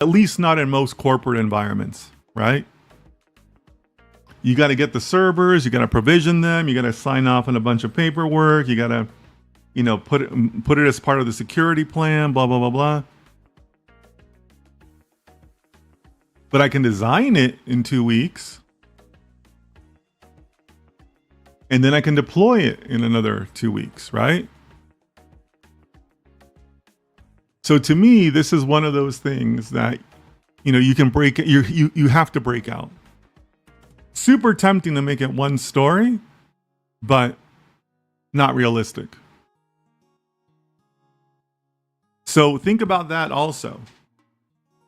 At least not in most corporate environments, right? You got to get the servers, you got to provision them, you got to sign off on a bunch of paperwork, you got to, put it as part of the security plan, blah blah blah blah. But I can design it in 2 weeks, and then I can deploy it in another 2 weeks, right? So to me, this is one of those things that you can break it. You have to break out. Super tempting to make it one story, but not realistic. So think about that also.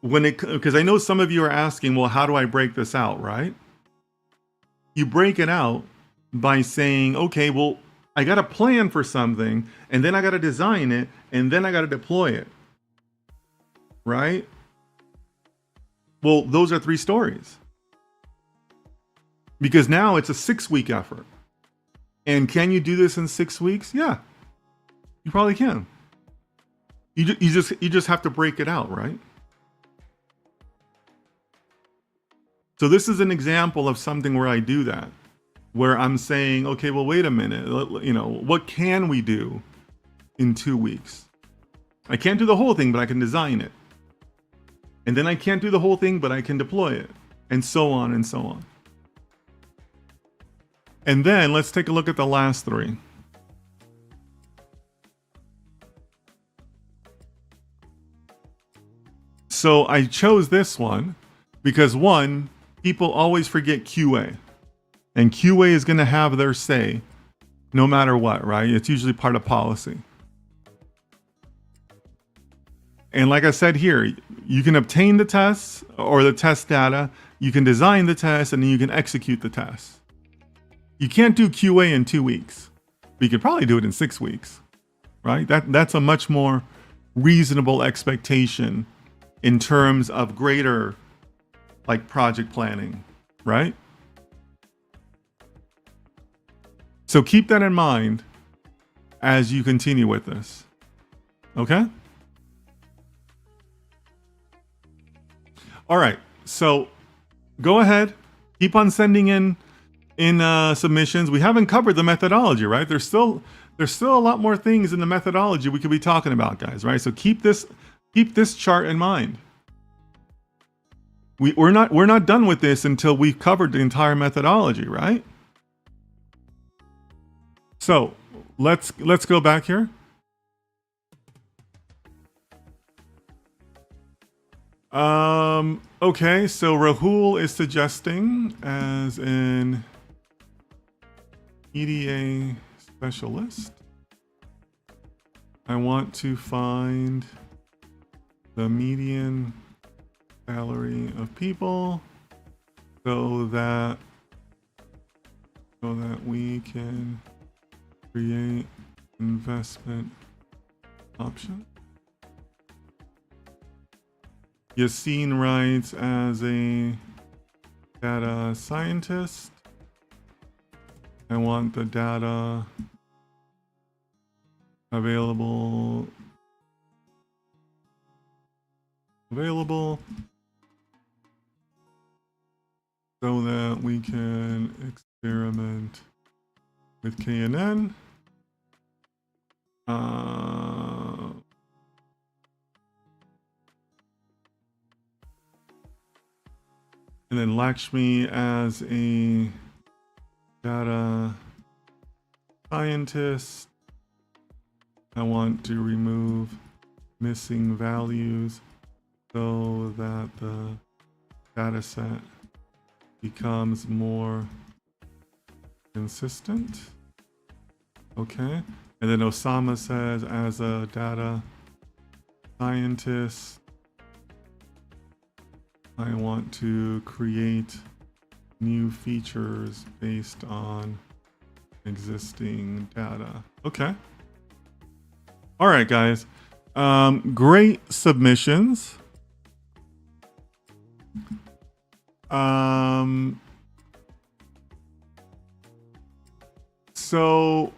Because I know some of you are asking, well, how do I break this out, right? You break it out by saying, okay, well, I got a plan for something, and then I got to design it, and then I got to deploy it, right? Well, those are 3 stories. Because now it's a 6-week effort. And can you do this in 6 weeks? Yeah, you probably can. You just have to break it out, right? So this is an example of something where I do that, where I'm saying, okay, well, wait a minute, what can we do in 2 weeks? I can't do the whole thing, but I can design it. And then I can't do the whole thing, but I can deploy it, and so on and so on. And then let's take a look at the last 3. So I chose this one because, one, people always forget QA. And QA is going to have their say no matter what, right? It's usually part of policy. And like I said here, you can obtain the tests or the test data, you can design the test, and then you can execute the test. You can't do QA in 2 weeks, but you could probably do it in 6 weeks, right? That's a much more reasonable expectation in terms of greater like project planning, right? So keep that in mind as you continue with this, okay? All right, so go ahead, keep on sending in submissions. We haven't covered the methodology, right? There's still a lot more things in the methodology we could be talking about, guys, right? So keep this chart in mind. We're not done with this until we've covered the entire methodology, right? So let's go back here. Okay, so Rahul is suggesting as an EDA specialist, I want to find the median salary of people so that we can create investment options. Yassine writes as a data scientist, I want the data available so that we can experiment with KNN. And then Lakshmi as a data scientist, I want to remove missing values so that the data set becomes more consistent. Okay. And then Osama says, as a data scientist, I want to create new features based on existing data. Okay. All right, guys. Great submissions. So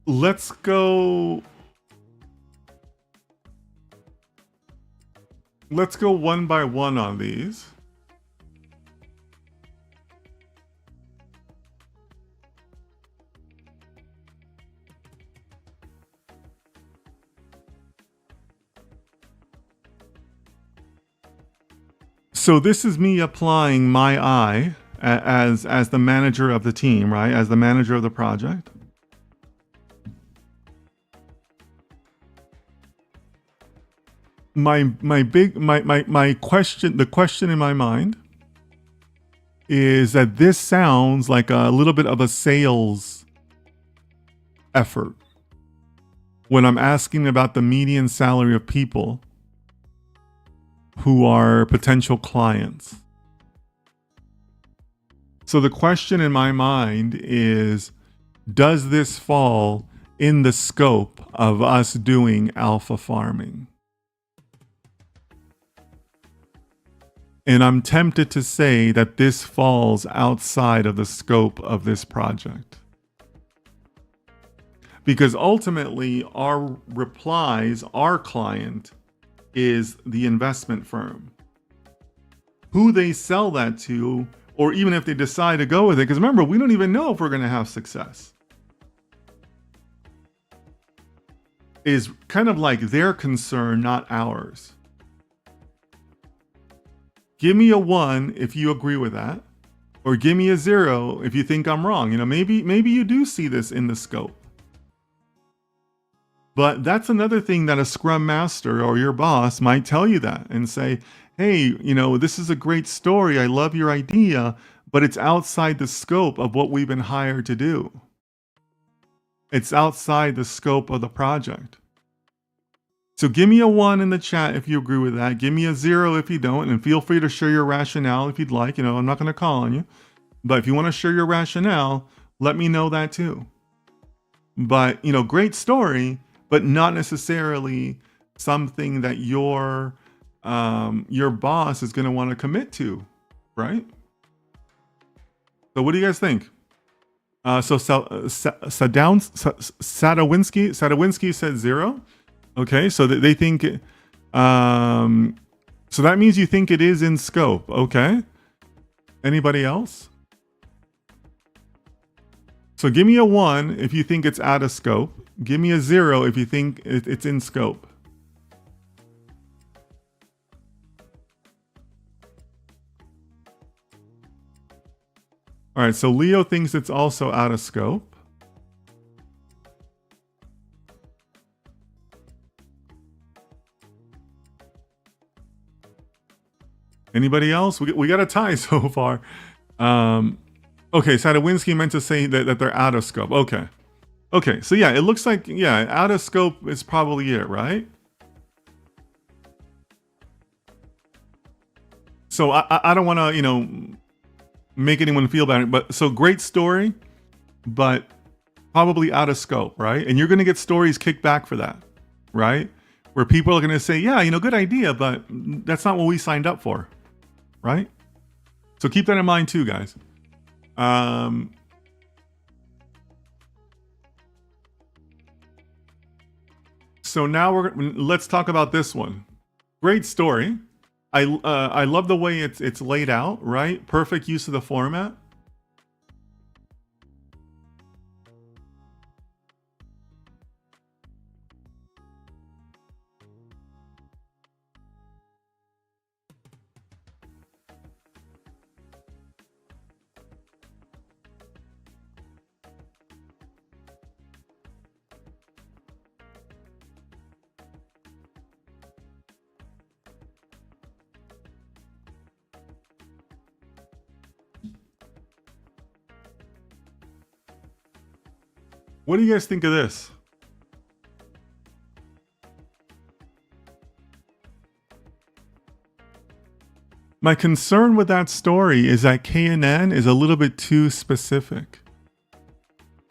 let's go let's go one by one on these. So this is me applying my eye as the manager of the team, right? As the manager of the project. My question, the question in my mind is that this sounds like a little bit of a sales effort when I'm asking about the median salary of people who are potential clients. So the question in my mind is, does this fall in the scope of us doing alpha farming? And I'm tempted to say that this falls outside of the scope of this project. Because ultimately, our replies, our client is the investment firm. Who they sell that to, or even if they decide to go with it, because remember, we don't even know if we're going to have success, is kind of like their concern, not ours. Give me a 1 if you agree with that, or give me a 0 if you think I'm wrong. You know, maybe you do see this in the scope. But that's another thing that a scrum master or your boss might tell you that and say, hey, you know, this is a great story. I love your idea, but it's outside the scope of what we've been hired to do. It's outside the scope of the project. So give me a 1 in the chat if you agree with that. Give me a 0 if you don't, and feel free to share your rationale if you'd like. You know, I'm not going to call on you, but if you want to share your rationale, let me know that too. But, you know, great story, but not necessarily something that your boss is going to want to commit to, right? So what do you guys think? So Sadowinski said 0. Okay, so they think, so that means you think it is in scope. Okay. Anybody else? So give me a 1 if you think it's out of scope. Give me a 0 if you think it's in scope. All right, so Leo thinks it's also out of scope. Anybody else? We got a tie so far. Okay, Sadowinski meant to say that they're out of scope. Okay. Okay, so yeah, it looks like, yeah, out of scope is probably it, right? So I don't want to, you know, make anyone feel bad, but so great story, but probably out of scope, right? And you're going to get stories kicked back for that, right? Where people are going to say, yeah, you know, good idea, but that's not what we signed up for, right? So keep that in mind too, guys. So now let's talk about this one. Great story. I love the way it's laid out, right? Perfect use of the format. What do you guys think of this? My concern with that story is that KNN is a little bit too specific.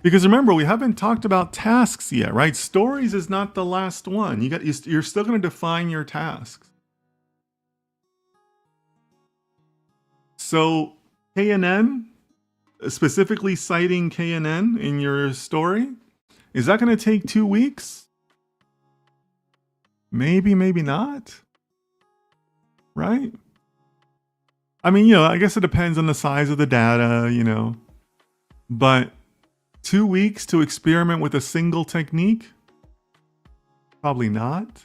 Because remember, we haven't talked about tasks yet, right? Stories is not the last one. You're still going to define your tasks. So KNN, specifically citing KNN in your story, is that going to take 2 weeks? Maybe, maybe not. right? I mean, I guess it depends on the size of the data, but 2 weeks to experiment with a single technique? Probably not.